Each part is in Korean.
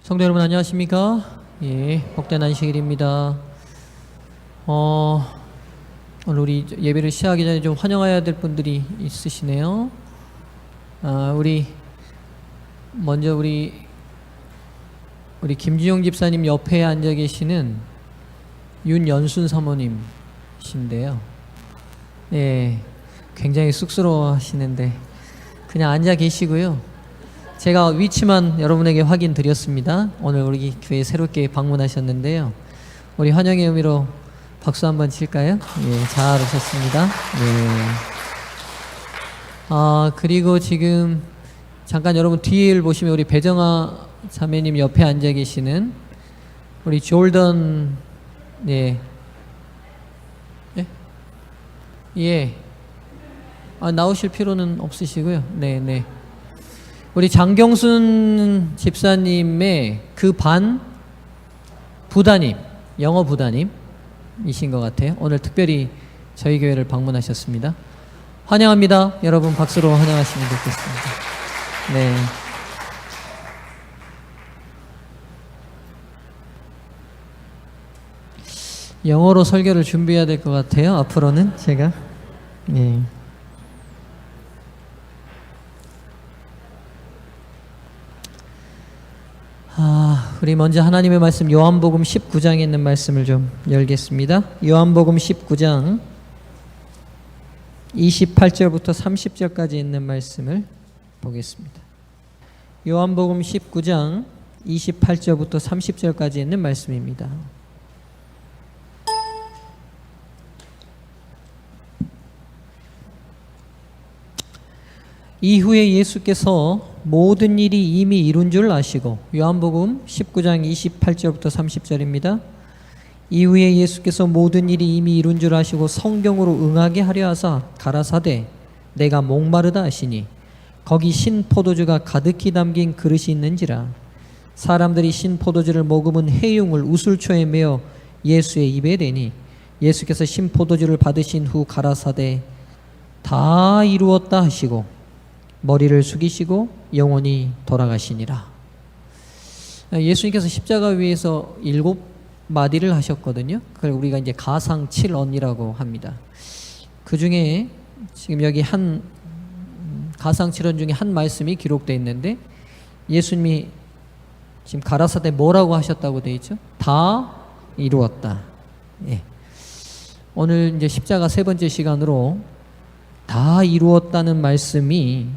성도 여러분 안녕하십니까? 예, 복된 안식일입니다. 오늘 우리 예배를 시작하기 전에 좀 환영해야 될 분들이 있으시네요. 먼저 우리 김지용 집사님 옆에 앉아 계시는 윤연순 사모님이신데요. 예, 굉장히 쑥스러워 하시는데 그냥 앉아 계시고요. 제가 위치만 여러분에게 확인 드렸습니다. 오늘 우리 교회 새롭게 방문하셨는데요. 우리 환영의 의미로 박수 한번 칠까요? 예, 잘 오셨습니다. 네. 그리고 지금 잠깐 여러분 뒤를 보시면 우리 배정아 자매님 옆에 앉아 계시는 우리 졸던, 예. 예? 예. 나오실 필요는 없으시고요. 네. 우리 장경순 집사님의 그 부다님, 영어 부다님이신 것 같아요. 오늘 특별히 저희 교회를 방문하셨습니다. 환영합니다. 여러분 박수로 환영하시면 좋겠습니다. 네. 영어로 설교를 준비해야 될 것 같아요. 앞으로는 제가. 네. 우리 먼저 하나님의 말씀 요한복음 19장에 있는 말씀을 좀 열겠습니다. 요한복음 19장 28절부터 30절까지 있는 말씀을 보겠습니다. 요한복음 19장 28절부터 30절까지 있는 말씀입니다. 이후에 예수께서 모든 일이 이미 이룬 줄 아시고, 요한복음 19장 28절부터 30절입니다. 이후에 예수께서 모든 일이 이미 이룬 줄 아시고 성경으로 응하게 하려 하사 가라사대 내가 목마르다 하시니 거기 신 포도주가 가득히 담긴 그릇이 있는지라. 사람들이 신 포도주를 머금은 해용을 우슬초에 메어 예수의 입에 대니 예수께서 신 포도주를 받으신 후 가라사대 다 이루었다 하시고 머리를 숙이시고 영원히 돌아가시니라. 예수님께서 십자가 위에서 7마디를 하셨거든요. 그걸 우리가 이제 가상 7언이라고 합니다. 그 중에 지금 여기 가상 7언 중에 한 말씀이 기록되어 있는데, 예수님이 지금 가라사대 뭐라고 하셨다고 되어 있죠? 다 이루었다. 예. 오늘 이제 십자가 세 번째 시간으로 다 이루었다는 말씀이,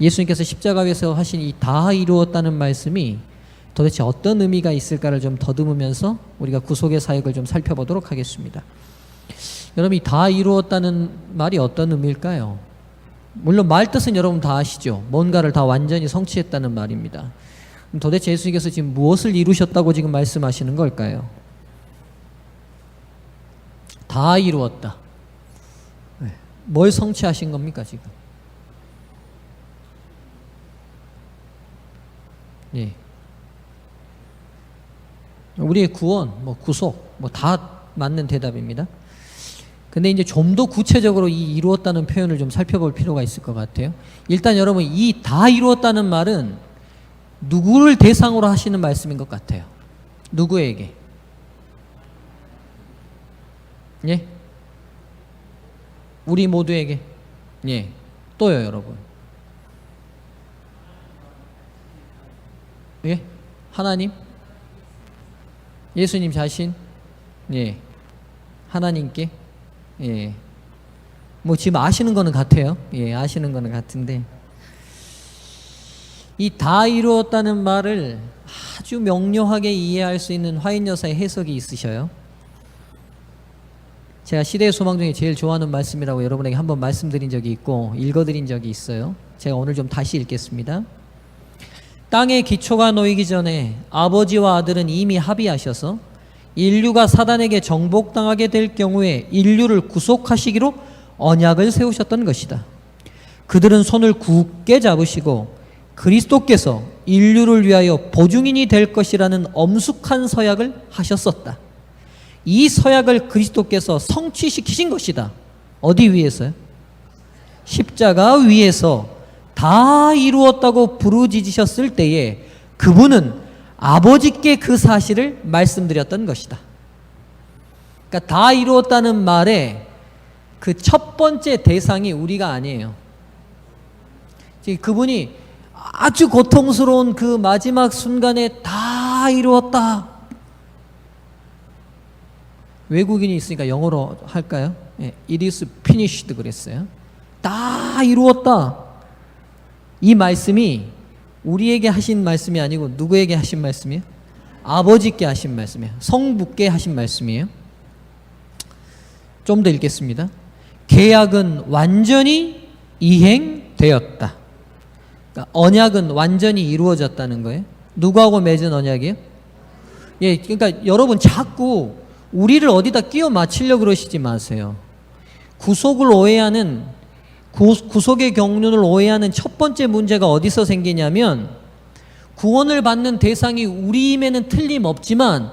예수님께서 십자가 위에서 하신 이 다 이루었다는 말씀이 도대체 어떤 의미가 있을까를 좀 더듬으면서 우리가 구속의 사역을 좀 살펴보도록 하겠습니다. 여러분, 이 다 이루었다는 말이 어떤 의미일까요? 물론 말 뜻은 여러분 다 아시죠? 뭔가를 다 완전히 성취했다는 말입니다. 그럼 도대체 예수님께서 지금 무엇을 이루셨다고 지금 말씀하시는 걸까요? 다 이루었다. 뭘 성취하신 겁니까 지금? 예. 우리의 구원, 구속, 다 맞는 대답입니다. 근데 이제 좀 더 구체적으로 이 이루었다는 표현을 좀 살펴볼 필요가 있을 것 같아요. 일단 여러분, 이 다 이루었다는 말은 누구를 대상으로 하시는 말씀인 것 같아요? 누구에게? 예? 우리 모두에게. 예. 또요, 여러분. 예? 하나님? 예수님 자신? 예. 하나님께? 예. 지금 아시는 거는 같아요. 예, 아시는 거는 같은데. 이 다 이루었다는 말을 아주 명료하게 이해할 수 있는 화인여사의 해석이 있으셔요. 제가 시대의 소망 중에 제일 좋아하는 말씀이라고 여러분에게 한번 말씀드린 적이 있고 읽어드린 적이 있어요. 제가 오늘 좀 다시 읽겠습니다. 땅의 기초가 놓이기 전에 아버지와 아들은 이미 합의하셔서 인류가 사단에게 정복당하게 될 경우에 인류를 구속하시기로 언약을 세우셨던 것이다. 그들은 손을 굳게 잡으시고 그리스도께서 인류를 위하여 보증인이 될 것이라는 엄숙한 서약을 하셨었다. 이 서약을 그리스도께서 성취시키신 것이다. 어디 위에서요? 십자가 위에서 다 이루었다고 부르짖으셨을 때에 그분은 아버지께 그 사실을 말씀드렸던 것이다. 그러니까 다 이루었다는 말에 그 첫 번째 대상이 우리가 아니에요. 그분이 아주 고통스러운 그 마지막 순간에 다 이루었다. 외국인이 있으니까 영어로 할까요? It is finished 그랬어요. 다 이루었다. 이 말씀이 우리에게 하신 말씀이 아니고 누구에게 하신 말씀이에요? 아버지께 하신 말씀이에요. 성부께 하신 말씀이에요. 좀 더 읽겠습니다. 계약은 완전히 이행되었다. 그러니까 언약은 완전히 이루어졌다는 거예요. 누구하고 맺은 언약이에요? 예, 그러니까 여러분 자꾸 우리를 어디다 끼워 맞추려고 그러시지 마세요. 구속을 오해하는 구속의 경륜을 오해하는 첫 번째 문제가 어디서 생기냐면 구원을 받는 대상이 우리임에는 틀림없지만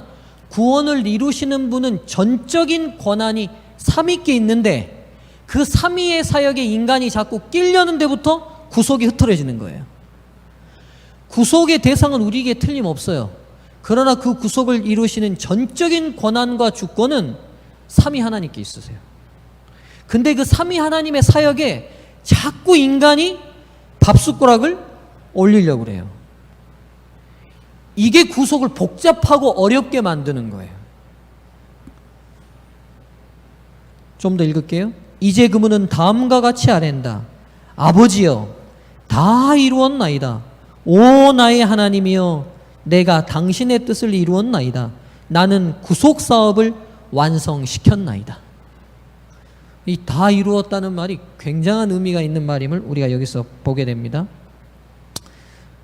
구원을 이루시는 분은 전적인 권한이 삼위께 있는데 그 삼위의 사역에 인간이 자꾸 끼려는 데부터 구속이 흐트러지는 거예요. 구속의 대상은 우리에게 틀림없어요. 그러나 그 구속을 이루시는 전적인 권한과 주권은 삼위 하나님께 있으세요. 근데 그 삼위 하나님의 사역에 자꾸 인간이 밥숟가락을 올리려고 그래요. 이게 구속을 복잡하고 어렵게 만드는 거예요. 좀 더 읽을게요. 이제 그분은 다음과 같이 아랜다. 아버지여, 다 이루었나이다. 오 나의 하나님이여, 내가 당신의 뜻을 이루었나이다. 나는 구속 사업을 완성시켰나이다. 이 다 이루었다는 말이 굉장한 의미가 있는 말임을 우리가 여기서 보게 됩니다.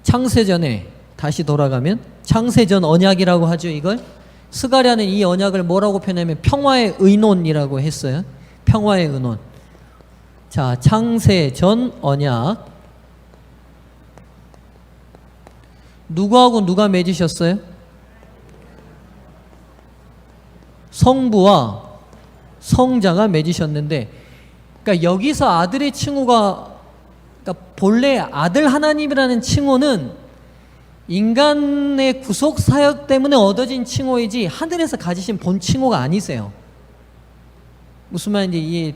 창세전에 다시 돌아가면 창세전 언약이라고 하죠. 이걸 스가랴는 이 언약을 뭐라고 표현하면 평화의 의논이라고 했어요. 평화의 의논. 자, 창세전 언약 누구하고 누가 맺으셨어요? 성부와 성자가 맺으셨는데, 그러니까 여기서 아들의 칭호가, 그러니까 본래 아들 하나님이라는 칭호는 인간의 구속 사역 때문에 얻어진 칭호이지 하늘에서 가지신 본 칭호가 아니세요. 무슨 말인지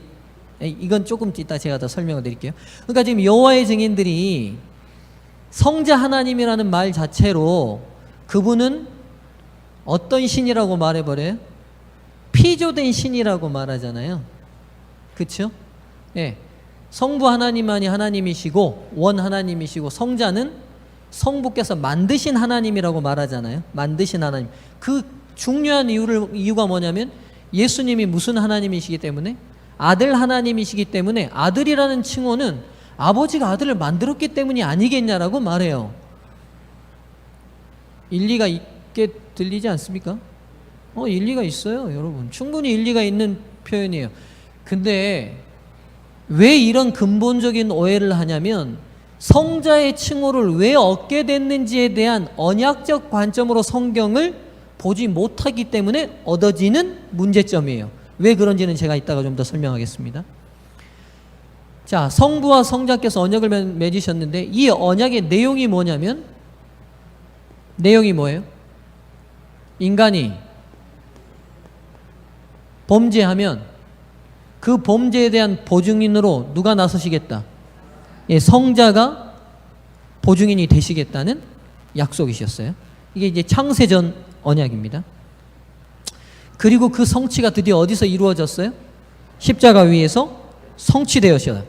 이건 조금 이따 제가 더 설명을 드릴게요. 그러니까 지금 여호와의 증인들이 성자 하나님이라는 말 자체로 그분은 어떤 신이라고 말해버려요? 피조된 신이라고 말하잖아요. 그렇죠? 예. 성부 하나님만이 하나님이시고 원 하나님이시고 성자는 성부께서 만드신 하나님이라고 말하잖아요. 만드신 하나님. 그 중요한 이유가 뭐냐면 예수님이 무슨 하나님이시기 때문에? 아들 하나님이시기 때문에 아들이라는 칭호는 아버지가 아들을 만들었기 때문이 아니겠냐라고 말해요. 일리가 있게 들리지 않습니까? 일리가 있어요, 여러분. 충분히 일리가 있는 표현이에요. 근데 왜 이런 근본적인 오해를 하냐면 성자의 칭호를 왜 얻게 됐는지에 대한 언약적 관점으로 성경을 보지 못하기 때문에 얻어지는 문제점이에요. 왜 그런지는 제가 이따가 좀 더 설명하겠습니다. 자, 성부와 성자께서 언약을 맺으셨는데 이 언약의 내용이 뭐냐면, 내용이 뭐예요? 인간이 범죄하면 그 범죄에 대한 보증인으로 누가 나서시겠다? 예, 성자가 보증인이 되시겠다는 약속이셨어요. 이게 이제 창세전 언약입니다. 그리고 그 성취가 드디어 어디서 이루어졌어요? 십자가 위에서 성취되었어요.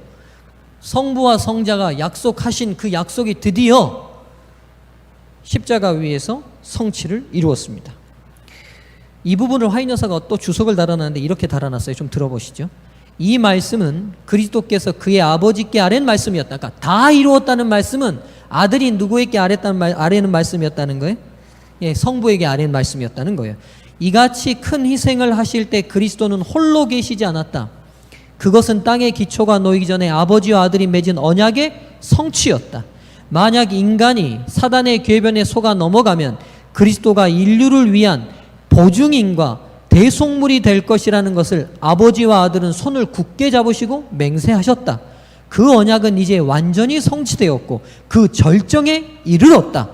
성부와 성자가 약속하신 그 약속이 드디어 십자가 위에서 성취를 이루었습니다. 이 부분을 화인여사가 또 주석을 달아놨는데 이렇게 달아놨어요. 좀 들어보시죠. 이 말씀은 그리스도께서 그의 아버지께 아뢰는 말씀이었다. 그러니까 다 이루었다는 말씀은 아들이 누구에게 아뢰는 말씀이었다는 거예요? 예, 성부에게 아뢰는 말씀이었다는 거예요. 이같이 큰 희생을 하실 때 그리스도는 홀로 계시지 않았다. 그것은 땅의 기초가 놓이기 전에 아버지와 아들이 맺은 언약의 성취였다. 만약 인간이 사단의 궤변에 속아 넘어가면 그리스도가 인류를 위한 보증인과 대속물이 될 것이라는 것을 아버지와 아들은 손을 굳게 잡으시고 맹세하셨다. 그 언약은 이제 완전히 성취되었고 그 절정에 이르렀다.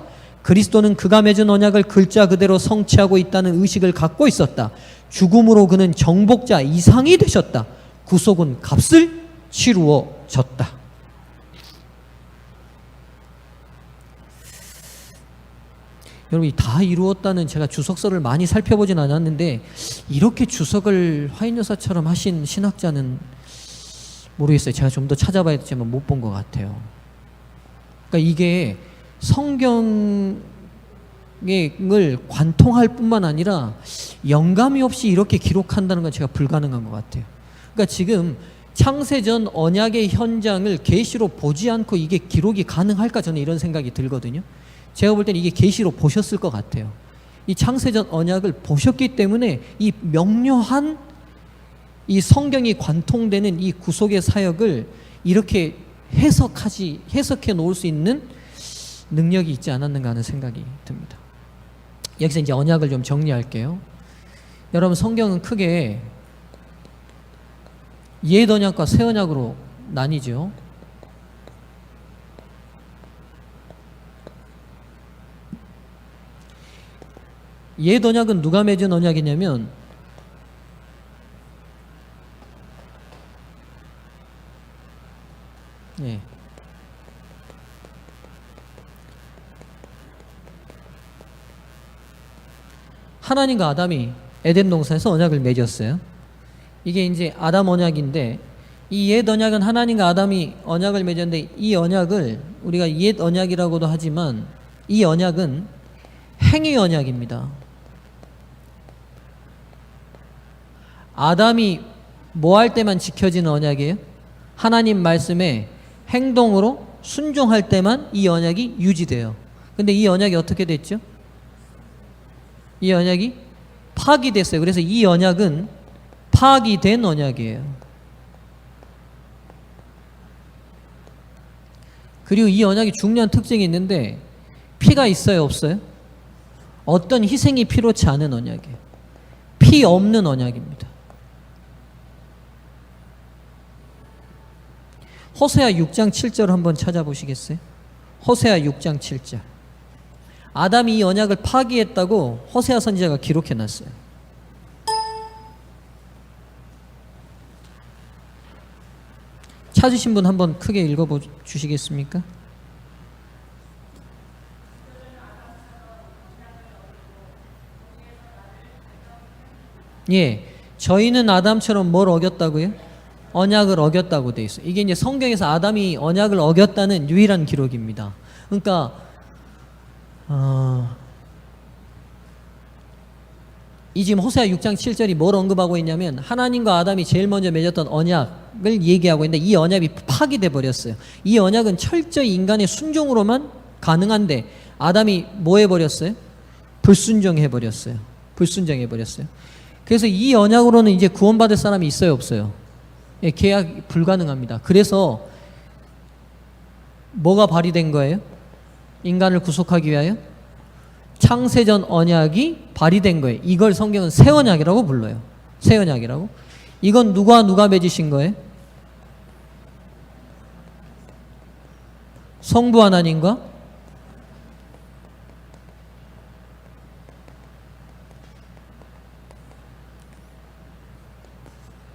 그리스도는 그가 맺은 언약을 글자 그대로 성취하고 있다는 의식을 갖고 있었다. 죽음으로 그는 정복자 이상이 되셨다. 구속은 값을 치루어졌다. 여러분, 다 이루었다는, 제가 주석서를 많이 살펴보진 않았는데 이렇게 주석을 화인여사처럼 하신 신학자는 모르겠어요. 제가 좀 더 찾아봐야 되지만 못 본 것 같아요. 그러니까 이게 성경을 관통할 뿐만 아니라 영감이 없이 이렇게 기록한다는 건 제가 불가능한 것 같아요. 그러니까 지금 창세전 언약의 현장을 계시로 보지 않고 이게 기록이 가능할까, 저는 이런 생각이 들거든요. 제가 볼 때는 이게 계시로 보셨을 것 같아요. 이 창세전 언약을 보셨기 때문에 이 명료한 이 성경이 관통되는 이 구속의 사역을 이렇게 해석해 놓을 수 있는 능력이 있지 않았는가 하는 생각이 듭니다. 여기서 이제 언약을 좀 정리할게요. 여러분, 성경은 크게 옛 언약과 새 언약으로 나뉘죠. 옛 언약은 누가 맺은 언약이냐면 하나님과 아담이 에덴 동산에서 언약을 맺었어요. 이게 이제 아담 언약인데, 이 옛 언약은 하나님과 아담이 언약을 맺었는데, 이 언약을 우리가 옛 언약이라고도 하지만 이 언약은 행위 언약입니다. 아담이 뭐 할 때만 지켜지는 언약이에요? 하나님 말씀에 행동으로 순종할 때만 이 언약이 유지돼요. 근데 이 언약이 어떻게 됐죠? 이 언약이 파기됐어요. 그래서 이 언약은 파기된 언약이에요. 그리고 이 언약이 중요한 특징이 있는데, 피가 있어요, 없어요? 어떤 희생이 필요치 않은 언약이에요. 피 없는 언약입니다. 호세아 6장 7절 한번 찾아보시겠어요? 호세아 6장 7절. 아담이 이 언약을 파기했다고 호세아 선지자가 기록해놨어요. 찾으신 분 한번 크게 읽어주시겠습니까? 예, 저희는 아담처럼 뭘 어겼다고요? 언약을 어겼다고 돼 있어요. 이게 이제 성경에서 아담이 언약을 어겼다는 유일한 기록입니다. 그러니까 이 지금 호세아 6장 7절이 뭘 언급하고 있냐면, 하나님과 아담이 제일 먼저 맺었던 언약을 얘기하고 있는데, 이 언약이 파기돼 버렸어요. 이 언약은 철저히 인간의 순종으로만 가능한데, 아담이 뭐 해버렸어요? 불순종해 버렸어요. 불순종해 버렸어요. 그래서 이 언약으로는 이제 구원받을 사람이 있어요, 없어요? 예, 계약이 불가능합니다. 그래서 뭐가 발휘된 거예요? 인간을 구속하기 위하여 창세전 언약이 발휘된 거예요. 이걸 성경은 새 언약이라고 불러요. 새 언약이라고. 이건 누가 맺으신 거예요? 성부 하나님과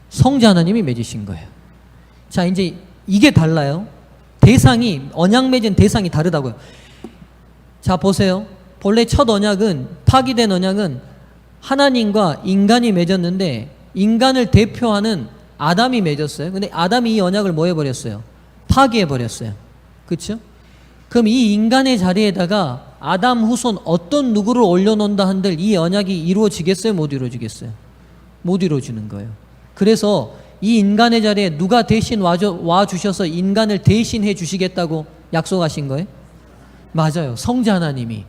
성자 하나님이 맺으신 거예요. 자, 이제 이게 달라요. 대상이, 언약 맺은 대상이 다르다고요. 자, 보세요. 본래 첫 언약은, 파기된 언약은 하나님과 인간이 맺었는데, 인간을 대표하는 아담이 맺었어요. 근데 아담이 이 언약을 뭐 해버렸어요? 파기해버렸어요. 그렇죠? 그럼 이 인간의 자리에다가 아담 후손 어떤 누구를 올려놓는다 한들 이 언약이 이루어지겠어요? 못 이루어지겠어요? 못 이루어지는 거예요. 그래서 이 인간의 자리에 누가 대신 와주셔서 인간을 대신해 주시겠다고 약속하신 거예요? 맞아요. 성자 하나님이.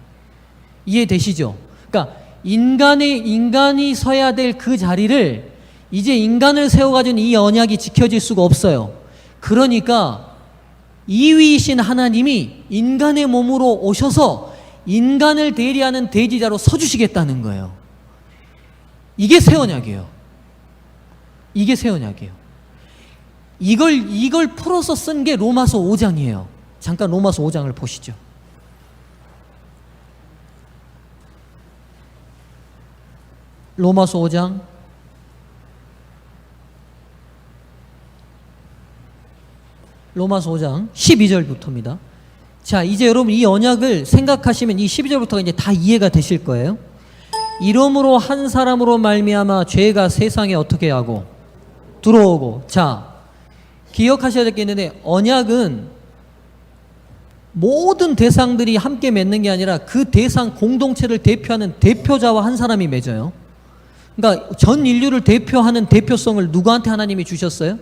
이해되시죠? 그러니까 인간이 서야 될 그 자리를 이제 인간을 세워가지고 이 언약이 지켜질 수가 없어요. 그러니까 이위이신 하나님이 인간의 몸으로 오셔서 인간을 대리하는 대지자로 서주시겠다는 거예요. 이게 새 언약이에요. 이게 새 언약이에요. 이걸 풀어서 쓴 게 로마서 5장이에요. 잠깐 로마서 5장을 보시죠. 로마서 5장 12절부터입니다. 자, 이제 여러분 이 언약을 생각하시면 이 12절부터가 이제 다 이해가 되실 거예요. 이러므로 한 사람으로 말미암아 죄가 세상에 어떻게 하고 들어오고. 자, 기억하셔야 될 게 있는데, 언약은 모든 대상들이 함께 맺는 게 아니라 그 대상 공동체를 대표하는 대표자와 한 사람이 맺어요. 그러니까 전 인류를 대표하는 대표성을 누구한테 하나님이 주셨어요?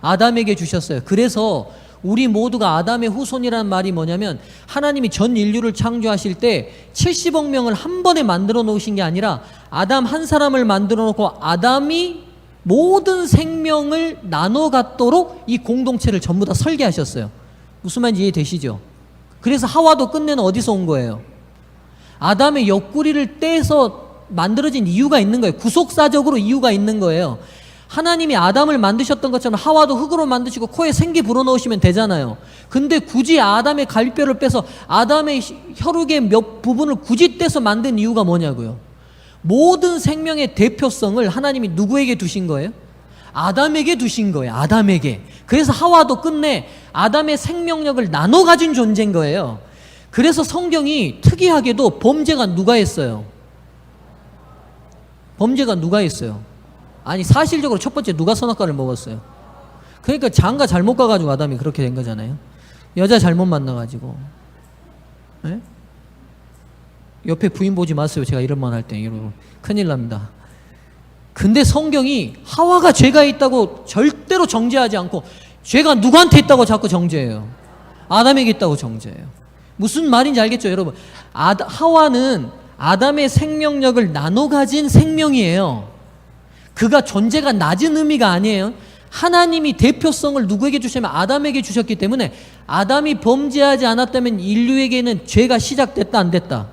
아담에게 주셨어요. 그래서 우리 모두가 아담의 후손이라는 말이 뭐냐면, 하나님이 전 인류를 창조하실 때 70억 명을 한 번에 만들어 놓으신 게 아니라 아담 한 사람을 만들어 놓고 아담이 모든 생명을 나눠 갖도록 이 공동체를 전부 다 설계하셨어요. 무슨 말인지 이해되시죠? 그래서 하와도 끝내는 어디서 온 거예요? 아담의 옆구리를 떼서 만들어진 이유가 있는 거예요. 구속사적으로 이유가 있는 거예요. 하나님이 아담을 만드셨던 것처럼 하와도 흙으로 만드시고 코에 생기 불어넣으시면 되잖아요. 근데 굳이 아담의 갈비뼈를 빼서 아담의 혈육의 몇 부분을 굳이 떼서 만든 이유가 뭐냐고요? 모든 생명의 대표성을 하나님이 누구에게 두신 거예요? 아담에게 두신 거예요. 아담에게. 그래서 하와도 끝내 아담의 생명력을 나눠 가진 존재인 거예요. 그래서 성경이 특이하게도 범죄가 누가 했어요? 범죄가 누가 했어요? 아니, 사실적으로 첫 번째 누가 선악과를 먹었어요? 그러니까 장가 잘못 가가지고 아담이 그렇게 된 거잖아요. 여자 잘못 만나가지고. 네? 옆에 부인 보지 마세요. 제가 이런 말 할 때 여러분 큰일 납니다. 근데 성경이 하와가 죄가 있다고 절대로 정죄하지 않고 죄가 누구한테 있다고 자꾸 정죄해요? 아담에게 있다고 정죄해요. 무슨 말인지 알겠죠, 여러분? 하와는 아담의 생명력을 나눠 가진 생명이에요. 그가 존재가 낮은 의미가 아니에요. 하나님이 대표성을 누구에게 주시냐면 아담에게 주셨기 때문에 아담이 범죄하지 않았다면 인류에게는 죄가 시작됐다 안 됐다?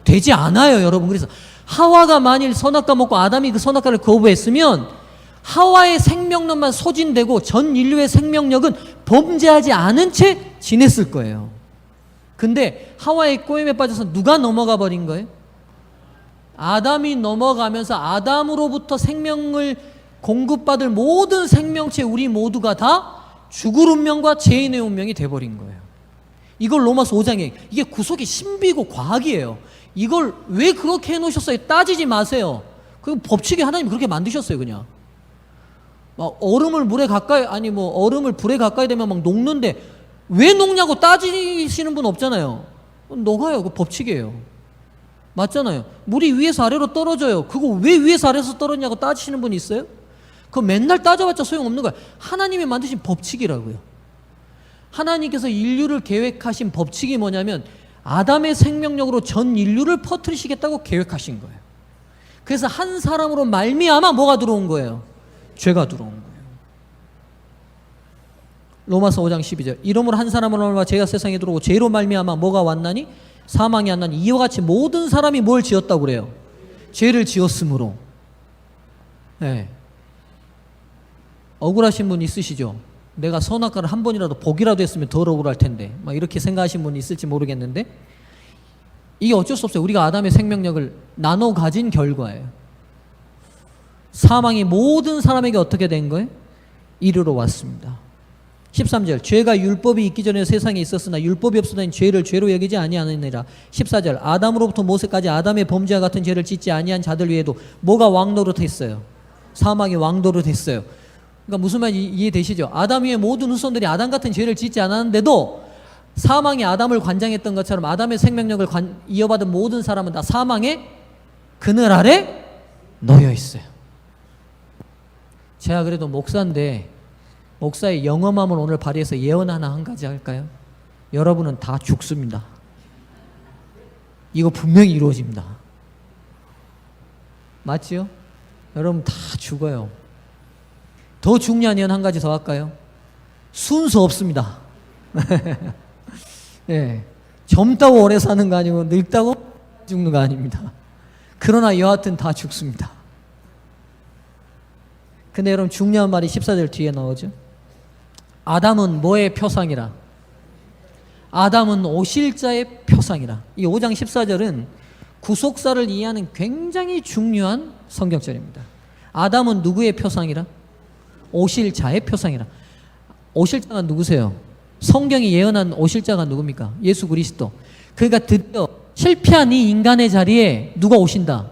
되지 않아요, 여러분. 그래서 하와가 만일 선악과 먹고 아담이 그 선악과를 거부했으면 하와의 생명력만 소진되고 전 인류의 생명력은 범죄하지 않은 채 지냈을 거예요. 근데 하와의 꼬임에 빠져서 누가 넘어가 버린 거예요? 아담이 넘어가면서 아담으로부터 생명을 공급받을 모든 생명체 우리 모두가 다 죽을 운명과 죄인의 운명이 돼버린 거예요. 이걸 로마서 5장에, 이게 구속의 신비고 과학이에요. 이걸 왜 그렇게 해놓으셨어요? 따지지 마세요. 그 법칙이 하나님 그렇게 만드셨어요. 그냥 막 얼음을 물에 가까이, 아니 뭐 얼음을 불에 가까이 되면 막 녹는데 왜 녹냐고 따지시는 분 없잖아요. 녹아요. 그 법칙이에요. 맞잖아요. 물이 위에서 아래로 떨어져요. 그거 왜 위에서 아래에서 떨어지냐고 따지시는 분이 있어요? 그거 맨날 따져봤자 소용없는 거야. 하나님이 만드신 법칙이라고요. 하나님께서 인류를 계획하신 법칙이 뭐냐면 아담의 생명력으로 전 인류를 퍼뜨리시겠다고 계획하신 거예요. 그래서 한 사람으로 말미암아 뭐가 들어온 거예요? 죄가 들어온 거예요. 로마서 5장 12절. 이러므로 한 사람으로 말미암아 죄가 세상에 들어오고 죄로 말미암아 뭐가 왔나니? 사망이 왔나니. 이와 같이 모든 사람이 뭘 지었다고 그래요? 죄를 지었으므로. 네. 억울하신 분 있으시죠? 내가 선악과를 한 번이라도 복이라도 했으면 덜 억울할 텐데, 막 이렇게 생각하신 분이 있을지 모르겠는데, 이게 어쩔 수 없어요. 우리가 아담의 생명력을 나눠 가진 결과예요. 사망이 모든 사람에게 어떻게 된 거예요? 이르러 왔습니다. 13절. 죄가 율법이 있기 전에 세상에 있었으나 율법이 없으니 죄를 죄로 여기지 아니하느니라. 14절. 아담으로부터 모세까지 아담의 범죄와 같은 죄를 짓지 아니한 자들 위에도 뭐가 왕노릇했어요? 사망이 왕노릇했어요. 그러니까 무슨 말인지 이해되시죠? 아담 위에 모든 후손들이 아담 같은 죄를 짓지 않았는데도 사망이 아담을 관장했던 것처럼 아담의 생명력을 이어받은 모든 사람은 다 사망의 그늘 아래 놓여 있어요. 제가 그래도 목사인데 목사의 영험함을 오늘 발휘해서 예언 하나 한 가지 할까요? 여러분은 다 죽습니다. 이거 분명히 이루어집니다. 맞지요? 여러분 다 죽어요. 더 중요한 예언 한 가지 더 할까요? 순서 없습니다. 예, 젊다고 오래 사는 거 아니고 늙다고 죽는 거 아닙니다. 그러나 여하튼 다 죽습니다. 근데 여러분 중요한 말이 14절 뒤에 나오죠. 아담은 뭐의 표상이라? 아담은 오실 자의 표상이라. 이 5장 14절은 구속사를 이해하는 굉장히 중요한 성경절입니다. 아담은 누구의 표상이라? 오실 자의 표상이라. 오실 자가 누구세요? 성경이 예언한 오실 자가 누굽니까? 예수 그리스도. 그러니까 드디어 실패한 이 인간의 자리에 누가 오신다?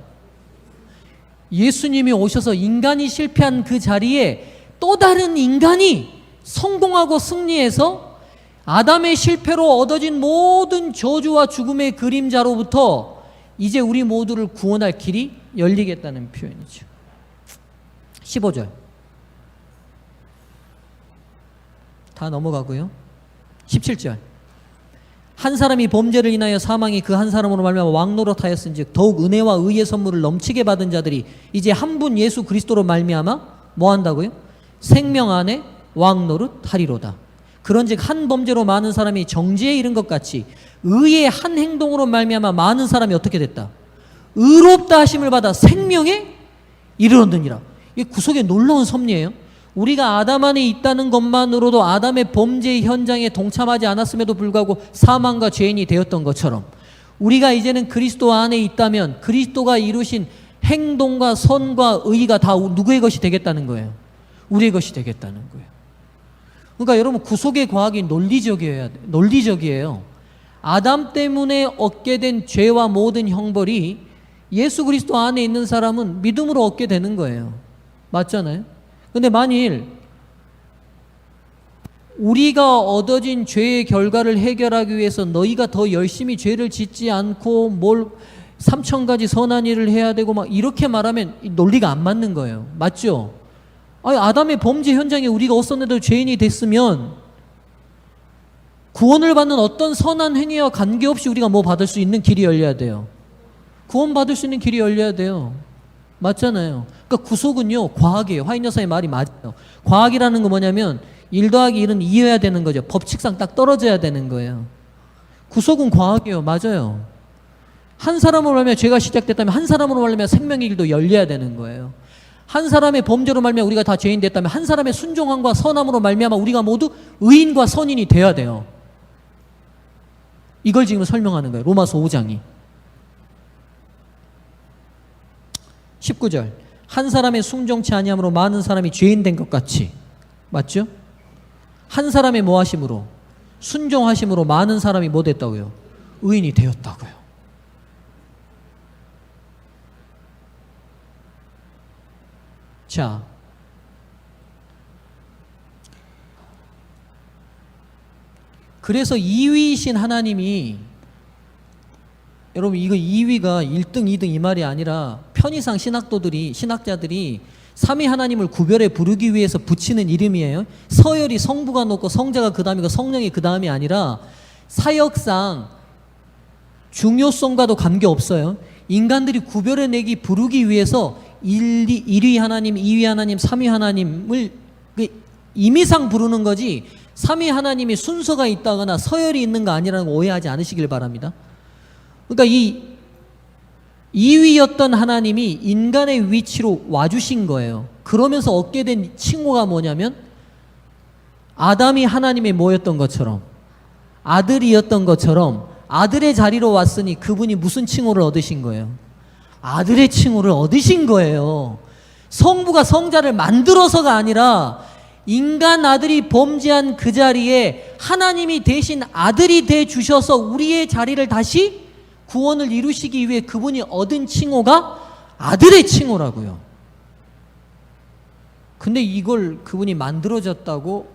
예수님이 오셔서 인간이 실패한 그 자리에 또 다른 인간이 성공하고 승리해서 아담의 실패로 얻어진 모든 저주와 죽음의 그림자로부터 이제 우리 모두를 구원할 길이 열리겠다는 표현이죠. 15절 다 넘어가고요. 17절 한 사람이 범죄를 인하여 사망이 그 한 사람으로 말미암아 왕노릇하였은즉 더욱 은혜와 의의 선물을 넘치게 받은 자들이 이제 한 분 예수 그리스도로 말미암아 뭐 한다고요? 생명 안에 왕노릇하리로다. 그런즉 한 범죄로 많은 사람이 정죄에 이른 것 같이 의의 한 행동으로 말미암아 많은 사람이 어떻게 됐다? 의롭다 하심을 받아 생명에 이르렀느니라. 이게 구속의 놀라운 섭리예요. 우리가 아담 안에 있다는 것만으로도 아담의 범죄 현장에 동참하지 않았음에도 불구하고 사망과 죄인이 되었던 것처럼 우리가 이제는 그리스도 안에 있다면 그리스도가 이루신 행동과 선과 의가 다 누구의 것이 되겠다는 거예요? 우리의 것이 되겠다는 거예요. 그러니까 여러분 구속의 과학이 논리적이에요. 아담 때문에 얻게 된 죄와 모든 형벌이 예수 그리스도 안에 있는 사람은 믿음으로 얻게 되는 거예요. 맞잖아요? 근데 만일 우리가 얻어진 죄의 결과를 해결하기 위해서 너희가 더 열심히 죄를 짓지 않고 뭘 3,000가지 선한 일을 해야 되고 막 이렇게 말하면 논리가 안 맞는 거예요. 맞죠? 아니, 아담의 범죄 현장에 우리가 없었는데도 죄인이 됐으면 구원을 받는 어떤 선한 행위와 관계없이 우리가 뭐 받을 수 있는 길이 열려야 돼요. 구원 받을 수 있는 길이 열려야 돼요. 맞잖아요. 그러니까 구속은요 과학이에요. 화인 여사의 말이 맞아요. 과학이라는 거 뭐냐면 1 더하기 1은 2여야 되는 거죠. 법칙상 딱 떨어져야 되는 거예요. 구속은 과학이에요. 맞아요. 한 사람으로 말미암아 죄가 시작됐다면 한 사람으로 말미암아 생명의 길도 열려야 되는 거예요. 한 사람의 범죄로 말미암아 우리가 다 죄인 됐다면 한 사람의 순종함과 선함으로 말미암아 우리가 모두 의인과 선인이 되어야 돼요. 이걸 지금 설명하는 거예요. 로마서 5장이. 19절 한 사람의 순종치 아니함으로 많은 사람이 죄인 된 것 같이. 맞죠? 한 사람의 뭐 하심으로? 순종하심으로 많은 사람이 뭐 됐다고요? 의인이 되었다고요. 자, 그래서 2위이신 하나님이 여러분 이거 2위가 1등, 2등 이 말이 아니라 편의상 신학자들이 3위 하나님을 구별해 부르기 위해서 붙이는 이름이에요. 서열이 성부가 높고 성자가 그 다음이고 성령이 그 다음이 아니라 사역상 중요성과도 관계없어요. 인간들이 구별해내기 부르기 위해서 1위 하나님, 2위 하나님, 3위 하나님을 임의상 부르는 거지 3위 하나님이 순서가 있다거나 서열이 있는 거 아니라는 거 오해하지 않으시길 바랍니다. 그러니까 이 2위였던 하나님이 인간의 위치로 와주신 거예요. 그러면서 얻게 된 칭호가 뭐냐면 아담이 하나님의 뭐였던 것처럼 아들이었던 것처럼 아들의 자리로 왔으니 그분이 무슨 칭호를 얻으신 거예요? 아들의 칭호를 얻으신 거예요. 성부가 성자를 만들어서가 아니라 인간 아들이 범죄한 그 자리에 하나님이 대신 아들이 돼 주셔서 우리의 자리를 다시 구원을 이루시기 위해 그분이 얻은 칭호가 아들의 칭호라고요. 근데 이걸 그분이 만들어졌다고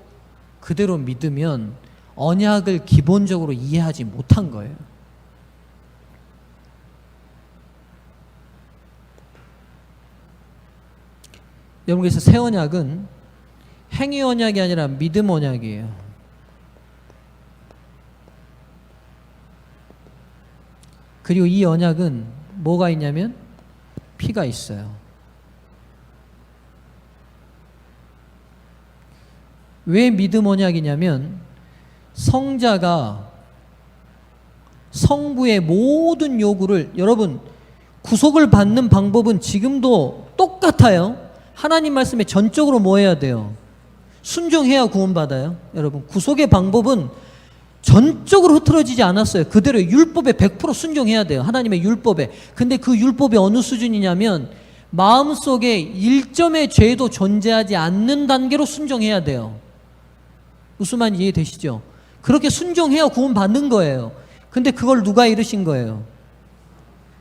그대로 믿으면 언약을 기본적으로 이해하지 못한 거예요. 여러분, 그래서 새 언약은 행위 언약이 아니라 믿음 언약이에요. 그리고 이 언약은 뭐가 있냐면 피가 있어요. 왜 믿음 언약이냐면 성자가 성부의 모든 요구를, 여러분 구속을 받는 방법은 지금도 똑같아요. 하나님 말씀에 전적으로 뭐 해야 돼요? 순종해야 구원받아요. 여러분 구속의 방법은 전적으로 흐트러지지 않았어요. 그대로 율법에 100% 순종해야 돼요. 하나님의 율법에. 근데 그 율법이 어느 수준이냐면 마음속에 1점의 죄도 존재하지 않는 단계로 순종해야 돼요. 무슨 말인지 이해되시죠? 그렇게 순종해야 구원 받는 거예요. 근데 그걸 누가 이루신 거예요?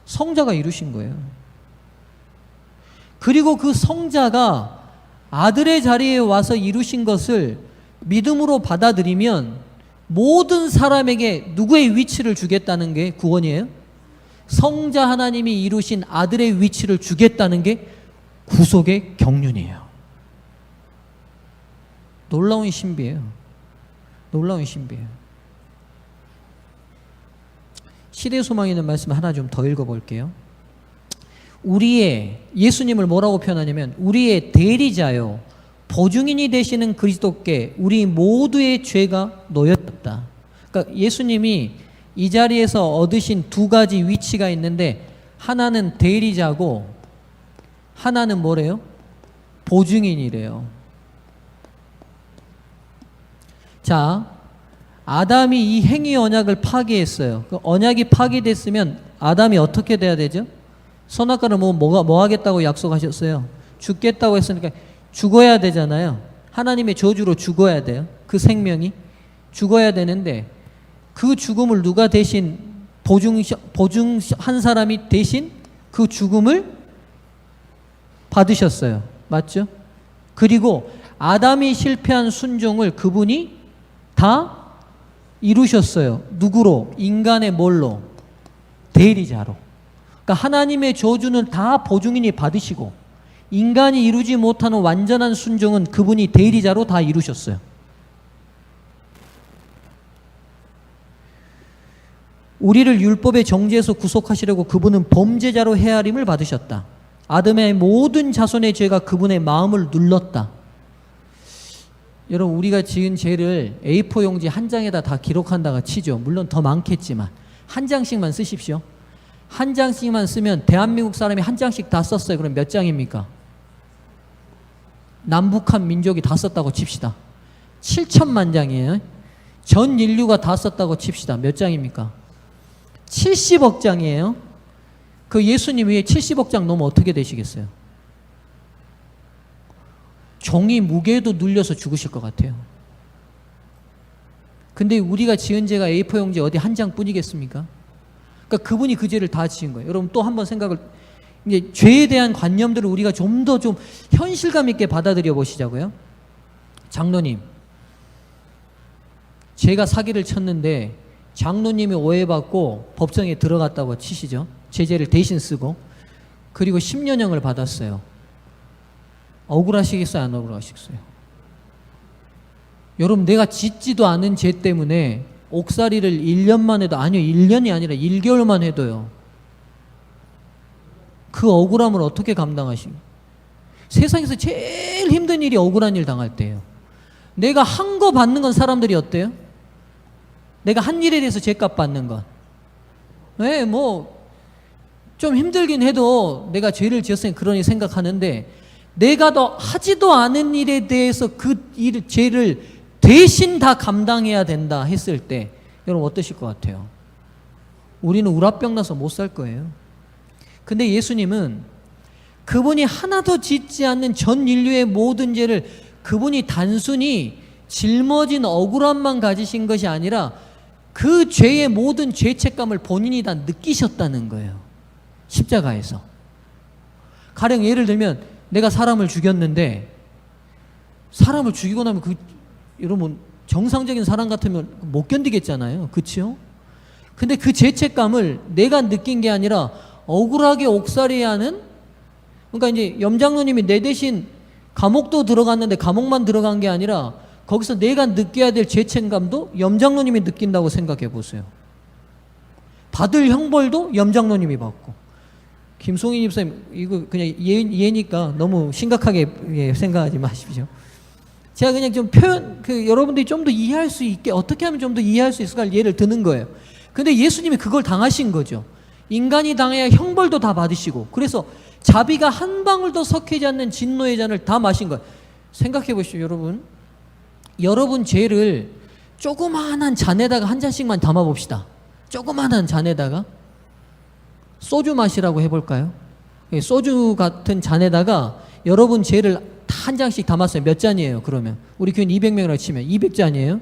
성자가 이루신 거예요. 그리고 그 성자가 아들의 자리에 와서 이루신 것을 믿음으로 받아들이면 모든 사람에게 누구의 위치를 주겠다는 게 구원이에요? 성자 하나님이 이루신 아들의 위치를 주겠다는 게 구속의 경륜이에요. 놀라운 신비예요. 놀라운 신비예요. 시대 소망에 있는 말씀 하나 좀 더 읽어볼게요. 예수님을 뭐라고 표현하냐면 우리의 대리자요 보증인이 되시는 그리스도께 우리 모두의 죄가 놓였다. 그러니까 예수님이 이 자리에서 얻으신 두 가지 위치가 있는데 하나는 대리자고 하나는 뭐래요? 보증인이래요. 자, 아담이 이 행위 언약을 파기했어요. 그 언약이 파기됐으면 아담이 어떻게 돼야 되죠? 선악과를 뭐 하겠다고 약속하셨어요? 죽겠다고 했으니까 죽어야 되잖아요. 하나님의 저주로 죽어야 돼요. 그 생명이 죽어야 되는데 그 죽음을 누가 대신 보증한 사람이 대신 그 죽음을 받으셨어요. 맞죠? 그리고 아담이 실패한 순종을 그분이 다 이루셨어요. 누구로? 인간의 뭘로? 대리자로. 그러니까 하나님의 저주는 다 보증인이 받으시고 인간이 이루지 못하는 완전한 순종은 그분이 대리자로 다 이루셨어요. 우리를 율법의 정죄에서 구속하시려고 그분은 범죄자로 헤아림을 받으셨다. 아담의 모든 자손의 죄가 그분의 마음을 눌렀다. 여러분, 우리가 지은 죄를 A4 용지 한 장에다 다 기록한다가 치죠. 물론 더 많겠지만 한 장씩만 쓰십시오. 한 장씩만 쓰면 대한민국 사람이 한 장씩 다 썼어요. 그럼 몇 장입니까? 남북한 민족이 다 썼다고 칩시다. 7천만 장이에요. 전 인류가 다 썼다고 칩시다. 몇 장입니까? 70억 장이에요. 그 예수님 위에 70억 장 넘으면 어떻게 되시겠어요? 종이 무게도 눌려서 죽으실 것 같아요. 근데 우리가 지은 죄가 A4 용지 어디 한 장뿐이겠습니까? 그러니까 그분이 그 죄를 다 지은 거예요. 여러분 또 한번 생각을, 이제 죄에 대한 관념들을 우리가 좀 더 좀 현실감 있게 받아들여 보시자고요. 장로님, 제가 사기를 쳤는데 장로님이 오해받고 법정에 들어갔다고 치시죠. 제 죄를 대신 쓰고 그리고 10년형을 받았어요. 억울하시겠어요? 안 억울하시겠어요? 여러분, 내가 짓지도 않은 죄 때문에 옥살이를 1년만 해도, 아니요 1년이 아니라 1개월만 해도요, 그 억울함을 어떻게 감당하십니까? 세상에서 제일 힘든 일이 억울한 일 당할 때예요. 내가 한 거 받는 건 사람들이 어때요? 내가 한 일에 대해서 죄값 받는 건, 네, 뭐 좀 힘들긴 해도 내가 죄를 지었으니 그러니 생각하는데, 내가 더 하지도 않은 일에 대해서 그 죄를 대신 다 감당해야 된다 했을 때 여러분 어떠실 것 같아요? 우리는 우라병 나서 못 살 거예요. 근데 예수님은 그분이 하나도 짓지 않는 전 인류의 모든 죄를 그분이 단순히 짊어진 억울함만 가지신 것이 아니라 그 죄의 모든 죄책감을 본인이 다 느끼셨다는 거예요. 십자가에서. 가령 예를 들면 내가 사람을 죽였는데, 사람을 죽이고 나면 여러분 정상적인 사람 같으면 못 견디겠잖아요. 그렇죠? 근데 그 죄책감을 내가 느낀 게 아니라 억울하게 옥살이하는, 그러니까 이제 염장로님이 내 대신 감옥도 들어갔는데 감옥만 들어간 게 아니라 거기서 내가 느껴야 될 죄책감도 염장로님이 느낀다고 생각해 보세요. 받을 형벌도 염장로님이 받고. 김송희 집사님, 이거 그냥 예니까 너무 심각하게 생각하지 마십시오. 제가 그냥 좀 여러분들이 좀 더 이해할 수 있게, 어떻게 하면 좀 더 이해할 수 있을까 예를 드는 거예요. 근데 예수님이 그걸 당하신 거죠. 인간이 당해야 형벌도 다 받으시고, 그래서 자비가 한 방울도 섞이지 않는 진노의 잔을 다 마신 거예요. 생각해 보십시오, 여러분. 여러분 죄를 조그마한 잔에다가 한 잔씩만 담아 봅시다. 조그마한 잔에다가 소주 마시라고 해볼까요? 소주 같은 잔에다가 여러분 죄를 다 한 장씩 담았어요. 몇 잔이에요 그러면? 우리 교인 200명이라고 치면 200잔이에요.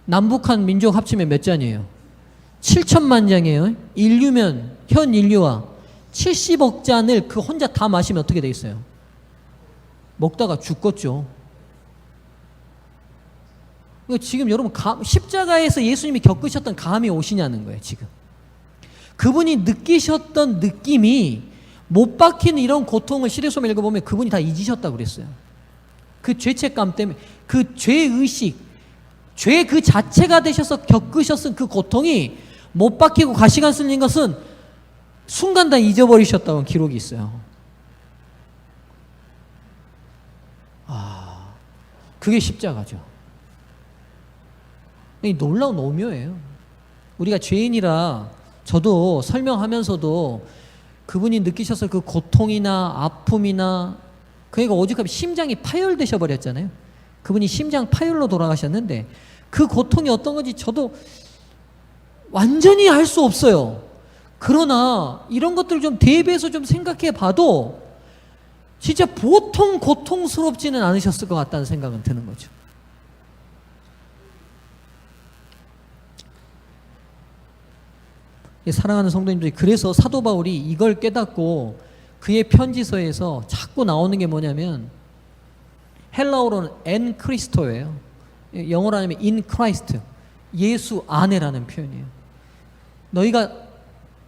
남북한 민족 합치면 몇 잔이에요? 7천만 장이에요. 인류면 현 인류와 70억 잔을 그 혼자 다 마시면 어떻게 돼 있어요? 먹다가 죽겠죠. 지금 여러분 십자가에서 예수님이 겪으셨던 감이 오시냐는 거예요. 지금 그분이 느끼셨던 느낌이 못 박히는 이런 고통을 시대소설 읽어보면 그분이 다 잊으셨다고 그랬어요. 그 죄책감 때문에 그 죄의식, 죄 그 자체가 되셔서 겪으셨던 그 고통이 못 박히고 가시관 쓸린 것은 순간 다 잊어버리셨다고 기록이 있어요. 그게 십자가죠. 이 놀라운 오묘예요. 우리가 죄인이라 저도 설명하면서도 그분이 느끼셨을 그 고통이나 아픔이나 그러니까 오죽하면 심장이 파열되셔 버렸잖아요. 그분이 심장 파열로 돌아가셨는데 그 고통이 어떤 건지 저도 완전히 알 수 없어요. 그러나 이런 것들을 좀 대비해서 좀 생각해 봐도 진짜 보통 고통스럽지는 않으셨을 것 같다는 생각은 드는 거죠. 사랑하는 성도님들이, 그래서 사도 바울이 이걸 깨닫고 그의 편지서에서 자꾸 나오는 게 뭐냐면 헬라어로는 en Christo예요. 영어로 하면 in Christ, 예수 안에라는 표현이에요. 너희가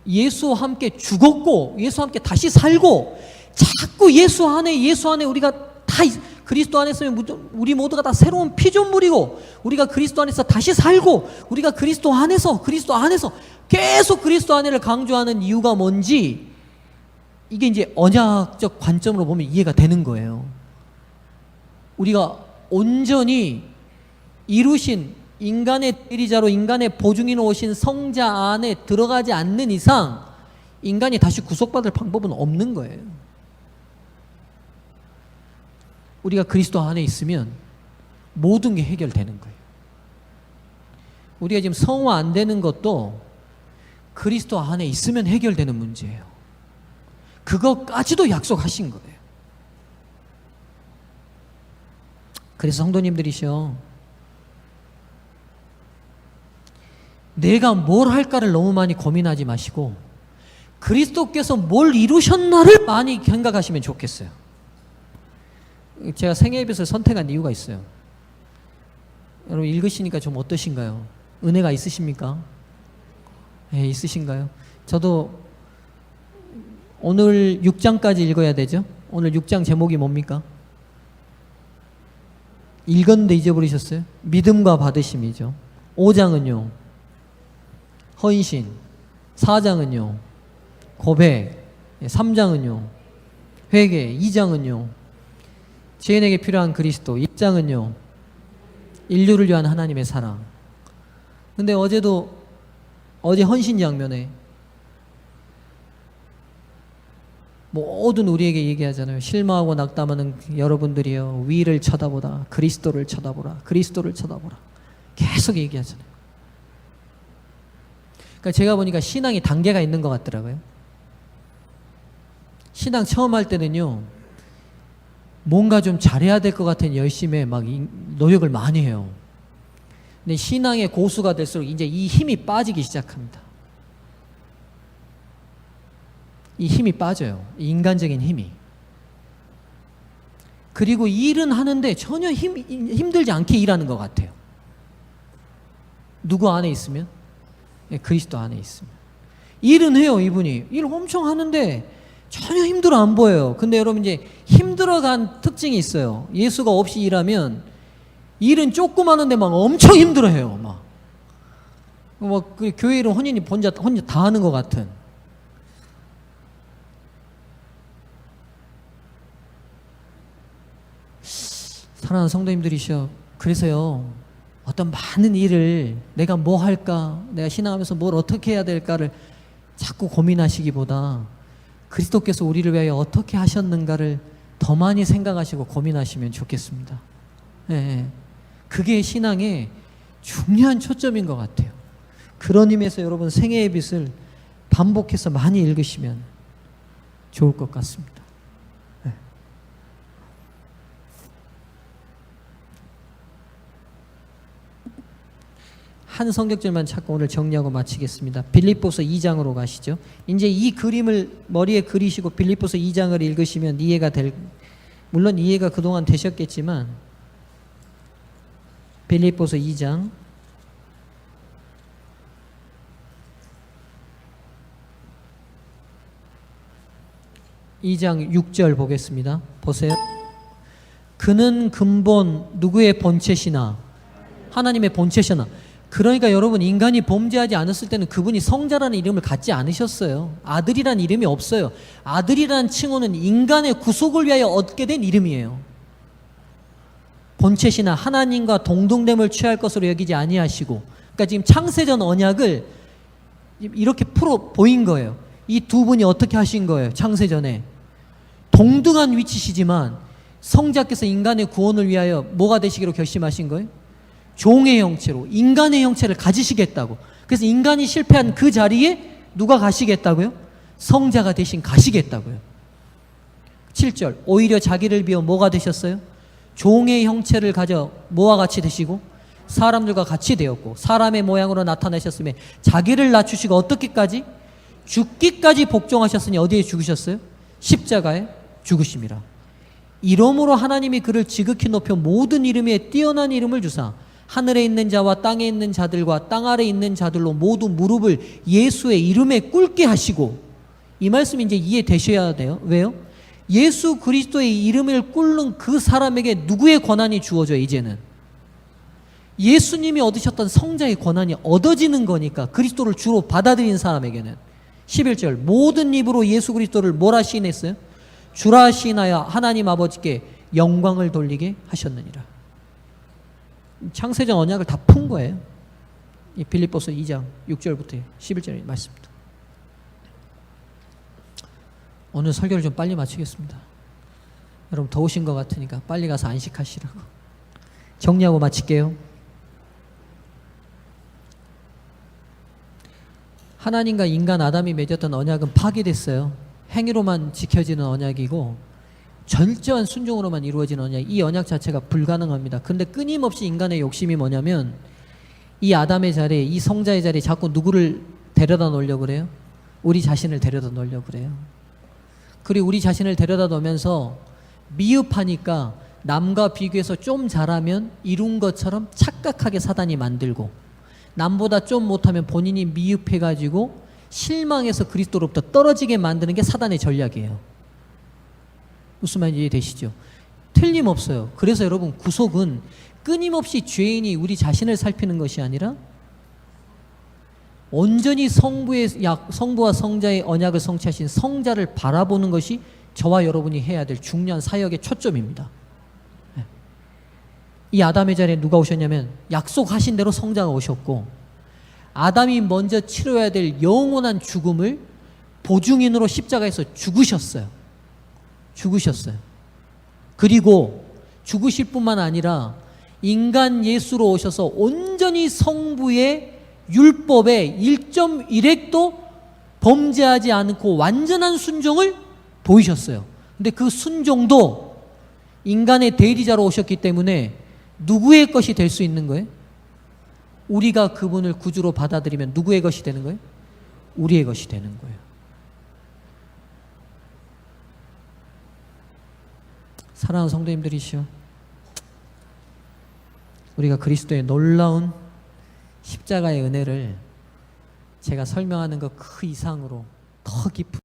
예수와 함께 죽었고 예수와 함께 다시 살고 자꾸 예수 안에 우리가 다 그리스도 안에 있으면 우리 모두가 다 새로운 피조물이고 우리가 그리스도 안에서 다시 살고 우리가 그리스도 안에서 계속 그리스도 안에를 강조하는 이유가 뭔지 이게 이제 언약적 관점으로 보면 이해가 되는 거예요. 우리가 온전히 이루신 인간의 대리자로 인간의 보증인으로 오신 성자 안에 들어가지 않는 이상 인간이 다시 구속받을 방법은 없는 거예요. 우리가 그리스도 안에 있으면 모든 게 해결되는 거예요. 우리가 지금 성화 안 되는 것도 그리스도 안에 있으면 해결되는 문제예요. 그것까지도 약속하신 거예요. 그래서 성도님들이시여, 내가 뭘 할까를 너무 많이 고민하지 마시고 그리스도께서 뭘 이루셨나를 많이 생각하시면 좋겠어요. 제가 생애예배를 선택한 이유가 있어요. 여러분 읽으시니까 좀 어떠신가요? 은혜가 있으십니까? 네, 있으신가요? 저도 오늘 6장까지 읽어야 되죠? 오늘 6장 제목이 뭡니까? 읽었는데 잊어버리셨어요? 믿음과 받으심이죠. 5장은요 헌신, 4장은요 고백, 3장은요 회개, 2장은요 죄인에게 필요한 그리스도, 1장은요 인류를 위한 하나님의 사랑. 근데 어제 헌신 장면에 모든 우리에게 얘기하잖아요. 실망하고 낙담하는 여러분들이여, 위를 쳐다보라, 그리스도를 쳐다보라, 그리스도를 쳐다보라. 계속 얘기하잖아요. 그러니까 제가 보니까 신앙이 단계가 있는 것 같더라고요. 신앙 처음 할 때는요 뭔가 좀 잘해야 될 것 같은 열심에 막 노력을 많이 해요. 근데 신앙의 고수가 될수록 이제 이 힘이 빠지기 시작합니다. 이 힘이 빠져요. 이 인간적인 힘이. 그리고 일은 하는데 전혀 힘들지 않게 일하는 것 같아요. 누구 안에 있으면? 그리스도 안에 있으면. 일은 해요, 이분이. 일 엄청 하는데 전혀 힘들어 안 보여요. 근데 여러분 이제 힘들어간 특징이 있어요. 예수가 없이 일하면 일은 조금 하는데 막 엄청 힘들어해요. 막 그 교회 일은 혼자 다 하는 것 같은. 사랑하는 성도님들이시여, 그래서요 어떤 많은 일을 내가 뭐 할까, 내가 신앙하면서 뭘 어떻게 해야 될까를 자꾸 고민하시기보다 그리스도께서 우리를 위하여 어떻게 하셨는가를 더 많이 생각하시고 고민하시면 좋겠습니다. 네. 그게 신앙의 중요한 초점인 것 같아요. 그런 의미에서 여러분 생애의 빛을 반복해서 많이 읽으시면 좋을 것 같습니다. 네. 한 성경절만 찾고 오늘 정리하고 마치겠습니다. 빌립보서 2장으로 가시죠. 이제 이 그림을 머리에 그리시고 빌립보서 2장을 읽으시면 이해가 물론 이해가 그동안 되셨겠지만 빌립보서 2장 6절 보겠습니다. 보세요. 그는 근본 누구의 본체시나 하나님의 본체시나. 그러니까 여러분, 인간이 범죄하지 않았을 때는 그분이 성자라는 이름을 갖지 않으셨어요. 아들이란 이름이 없어요. 아들이라는 칭호는 인간의 구속을 위하여 얻게 된 이름이에요. 본체시나 하나님과 동등됨을 취할 것으로 여기지 아니하시고, 그러니까 지금 창세전 언약을 이렇게 풀어 보인 거예요. 이 두 분이 어떻게 하신 거예요? 창세전에 동등한 위치시지만 성자께서 인간의 구원을 위하여 뭐가 되시기로 결심하신 거예요? 종의 형체로 인간의 형체를 가지시겠다고. 그래서 인간이 실패한 그 자리에 누가 가시겠다고요? 성자가 대신 가시겠다고요. 7절, 오히려 자기를 비워 뭐가 되셨어요? 종의 형체를 가져 뭐와 같이 되시고 사람들과 같이 되었고 사람의 모양으로 나타나셨으며 자기를 낮추시고 어떻게까지? 죽기까지 복종하셨으니 어디에 죽으셨어요? 십자가에 죽으심이라. 이러므로 하나님이 그를 지극히 높여 모든 이름 위에 뛰어난 이름을 주사 하늘에 있는 자와 땅에 있는 자들과 땅 아래에 있는 자들로 모두 무릎을 예수의 이름에 꿇게 하시고. 이 말씀이 이제 이해되셔야 돼요. 왜요? 예수 그리스도의 이름을 꿇는 그 사람에게 누구의 권한이 주어져요? 이제는 예수님이 얻으셨던 성자의 권한이 얻어지는 거니까, 그리스도를 주로 받아들인 사람에게는. 11절, 모든 입으로 예수 그리스도를 뭐라 시인했어요? 주라 시인하여 하나님 아버지께 영광을 돌리게 하셨느니라. 창세전 언약을 다 푼 거예요. 이 빌립보서 2장 6절부터 11절의 말씀입니다. 오늘 설교를 좀 빨리 마치겠습니다. 여러분 더우신 것 같으니까 빨리 가서 안식하시라고. 정리하고 마칠게요. 하나님과 인간 아담이 맺었던 언약은 파기됐어요. 행위로만 지켜지는 언약이고 절저한 순종으로만 이루어지는 언약, 이 언약 자체가 불가능합니다. 근데 끊임없이 인간의 욕심이 뭐냐면 이 아담의 자리에, 이 성자의 자리에 자꾸 누구를 데려다 놓으려고 그래요? 우리 자신을 데려다 놓으려고 그래요. 그리고 우리 자신을 데려다 놓으면서 미흡하니까 남과 비교해서 좀 잘하면 이룬 것처럼 착각하게 사단이 만들고, 남보다 좀 못하면 본인이 미흡해가지고 실망해서 그리스도로부터 떨어지게 만드는 게 사단의 전략이에요. 무슨 말인지 이해되시죠? 틀림없어요. 그래서 여러분, 구속은 끊임없이 죄인이 우리 자신을 살피는 것이 아니라 온전히 성부와 성자의 언약을 성취하신 성자를 바라보는 것이 저와 여러분이 해야 될 중요한 사역의 초점입니다. 이 아담의 자리에 누가 오셨냐면 약속하신 대로 성자가 오셨고, 아담이 먼저 치러야 될 영원한 죽음을 보증인으로 십자가에서 죽으셨어요. 그리고 죽으실 뿐만 아니라 인간 예수로 오셔서 온전히 성부의 율법의 1.1획도 범죄하지 않고 완전한 순종을 보이셨어요. 근데 그 순종도 인간의 대리자로 오셨기 때문에 누구의 것이 될 수 있는 거예요? 우리가 그분을 구주로 받아들이면 누구의 것이 되는 거예요? 우리의 것이 되는 거예요. 사랑하는 성도님들이시여, 우리가 그리스도의 놀라운 십자가의 은혜를 제가 설명하는 것 그 이상으로 더 깊은